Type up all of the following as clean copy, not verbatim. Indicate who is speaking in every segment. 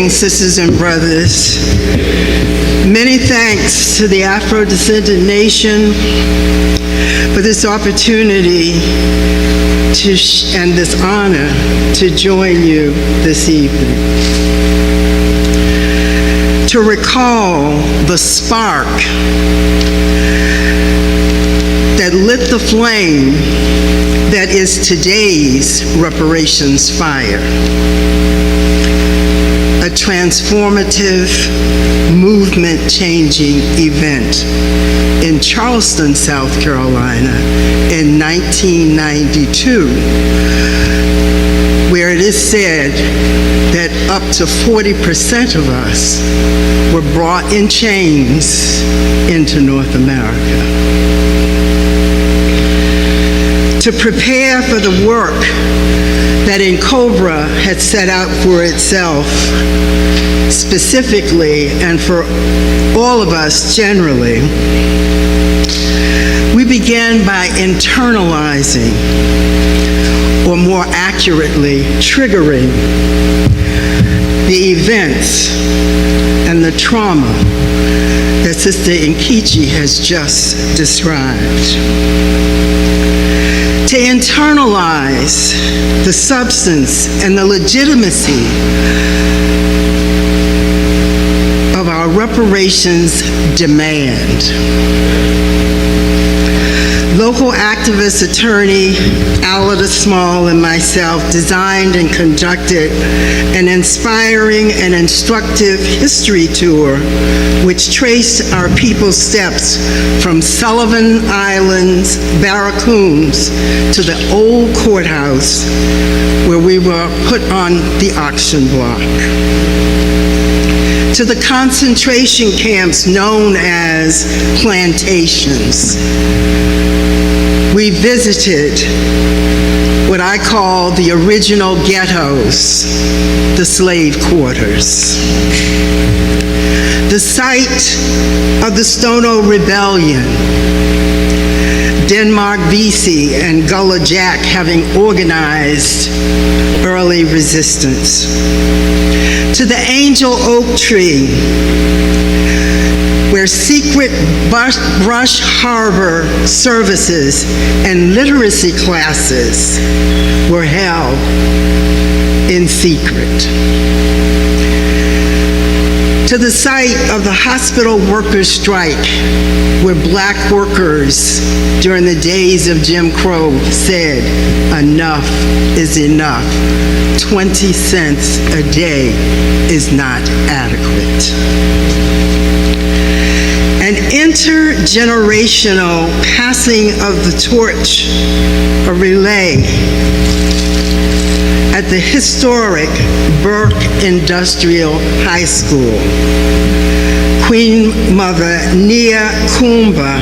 Speaker 1: Greetings, sisters and brothers. Many thanks to the Afro-descendant nation for this opportunity and this honor to join you this evening. To recall the spark that lit the flame that is today's reparations fire. A transformative, movement-changing event in Charleston, South Carolina in 1992, where it is said that up to 40% of us were brought in chains into North America. To prepare for the work that NCOBRA had set out for itself specifically and for all of us generally, we began by internalizing, or more accurately, triggering the events and the trauma that Sister Nkechi has just described. To internalize the substance and the legitimacy of our reparations demand. Local activist attorney Alida Small and myself designed and conducted an inspiring and instructive history tour which traced our people's steps from Sullivan Island's barracks to the old courthouse where we were put on the auction block, to the concentration camps known as plantations. We visited what I call the original ghettos, the slave quarters. The site of the Stono Rebellion, Denmark Vesey and Gullah Jack having organized early resistance. To the Angel Oak Tree, where secret brush harbor services and literacy classes were held in secret. To the site of the hospital workers' strike, where Black workers during the days of Jim Crow said, enough is enough. 20 cents a day is not adequate. An intergenerational passing of the torch, a relay, at the historic Burke Industrial High School. Queen Mother Nia Kumba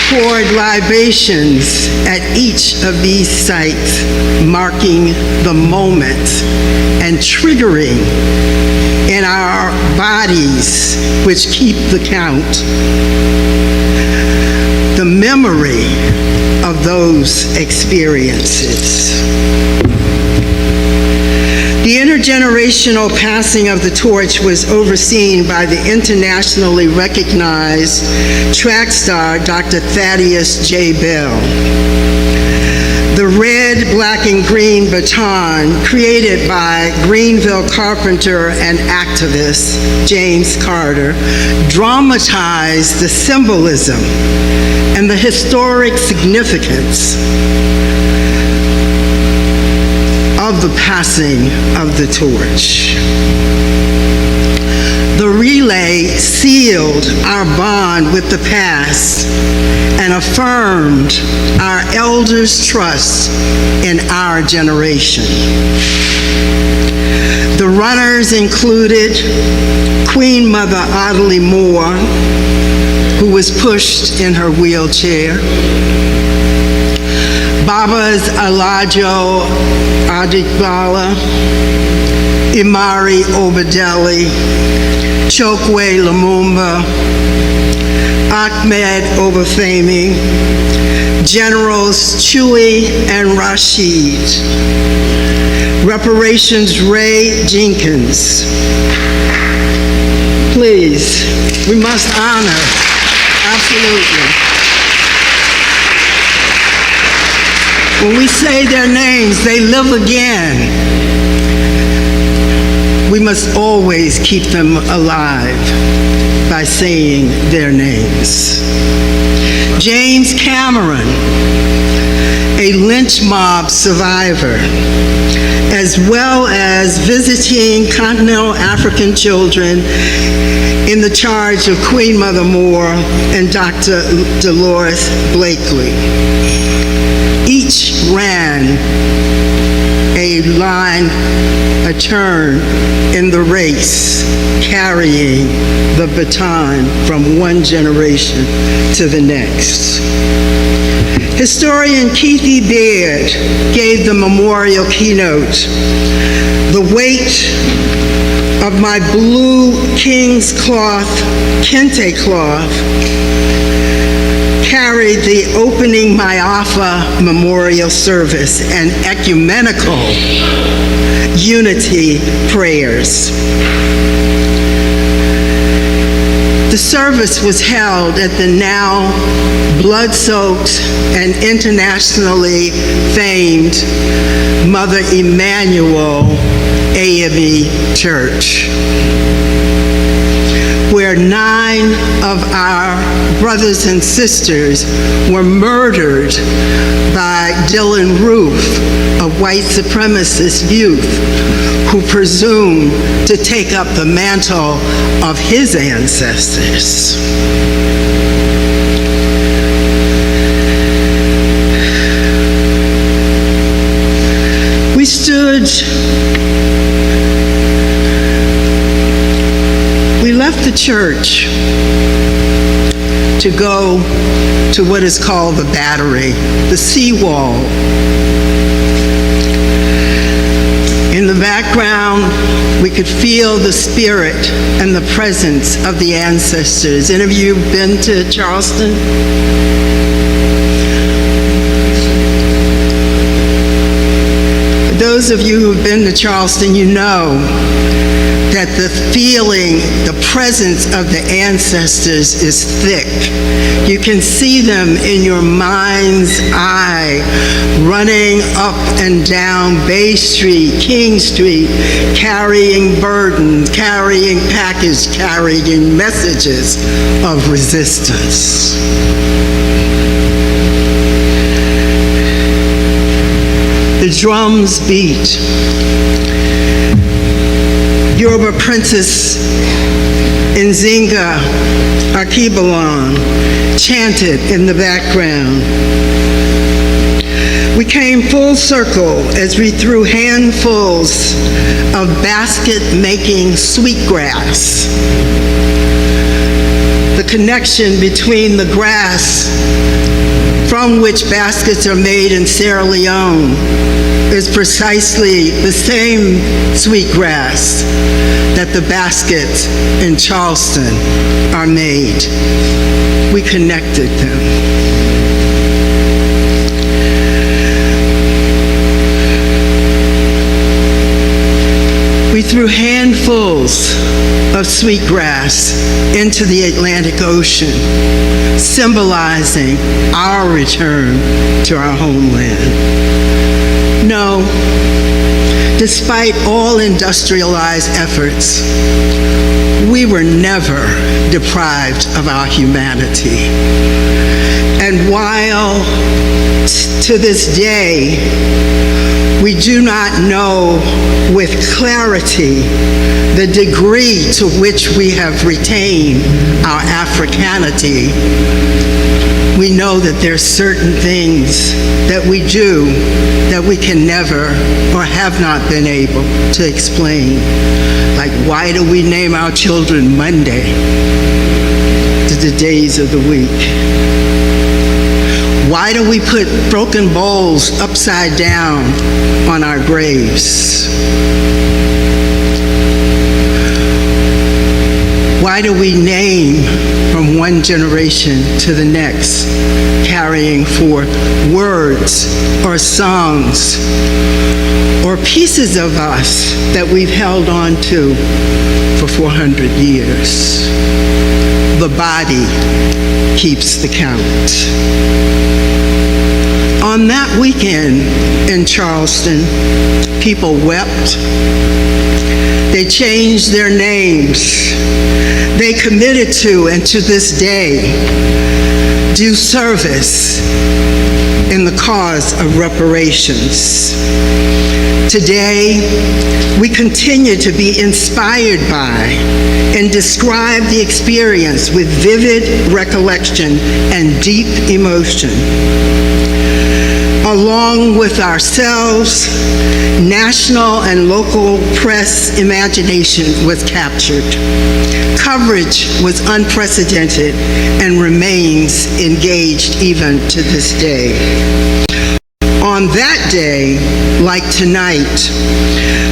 Speaker 1: poured libations at each of these sites, marking the moment and triggering in our bodies, which keep the count, the memory of those experiences. The intergenerational passing of the torch was overseen by the internationally recognized track star, Dr. Thaddeus J. Bell. The red, black, and green baton, created by Greenville carpenter and activist James Carter, dramatized the symbolism and the historic significance of the passing of the torch. The relay sealed our bond with the past and affirmed our elders' trust in our generation. The runners included Queen Mother Audley Moore, who was pushed in her wheelchair, Baba's Alajo Adigbala, Imari Obadeli, Chokwe Lumumba, Ahmed Obafemi, Generals Chui and Rashid, Reparations Ray Jenkins. Please, we must honor, absolutely. When we say their names, they live again. We must always keep them alive by saying their names. James Cameron, a lynch mob survivor, as well as visiting continental African children in the charge of Queen Mother Moore and Dr. Dolores Blakely. Each ran a turn in the race, carrying the baton from one generation to the next. Historian Keithy Baird gave the memorial keynote. The weight of my blue king's cloth, kente cloth, carried the opening Maiafa memorial service and ecumenical unity prayers. The service was held at the now blood-soaked and internationally famed Mother Emanuel AME Church, where 9 of our brothers and sisters were murdered by Dylan Roof, a white supremacist youth who presumed to take up the mantle of his ancestors. We left the church to go to what is called the Battery, the seawall. In the background, we could feel the spirit and the presence of the ancestors. Any of you been to Charleston? For those of you who've been to Charleston, you know that the feeling, the presence of the ancestors is thick. You can see them in your mind's eye, running up and down Bay Street, King Street, carrying burdens, carrying packages, carrying messages of resistance. The drums beat. Yoruba Princess Nzinga Akibalon chanted in the background. We came full circle as we threw handfuls of basket-making sweetgrass. The connection between the grass from which baskets are made in Sierra Leone is precisely the same sweetgrass that the baskets in Charleston are made. We connected them. We threw handfuls of sweetgrass into the Atlantic Ocean, symbolizing our return to our homeland. No, despite all industrialized efforts, we were never deprived of our humanity. And while to this day, we do not know with clarity the degree to which we have retained our Africanity, we know that there are certain things that we do that we can never or have not been able to explain. Like, why do we name our children Monday to the days of the week? Why Why do we put broken bowls upside down on our graves? Why do we name from one generation to the next, carrying forth words or songs or pieces of us that we've held on to for 400 years? The body keeps the count. On that weekend in Charleston, people wept. They changed their names. They committed to, and to this day, do service in the cause of reparations. Today, we continue to be inspired by and describe the experience with vivid recollection and deep emotion. Along with ourselves, national and local press imagination was captured. Coverage was unprecedented and remains engaged even to this day. On that day, like tonight,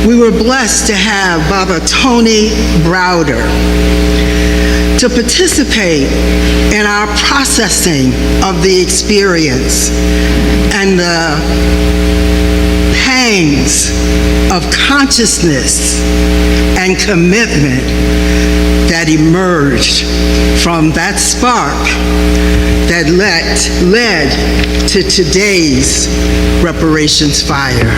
Speaker 1: we were blessed to have Baba Tony Browder to participate in our processing of the experience and the pangs of consciousness and commitment that emerged from that spark that led to today's reparations fire.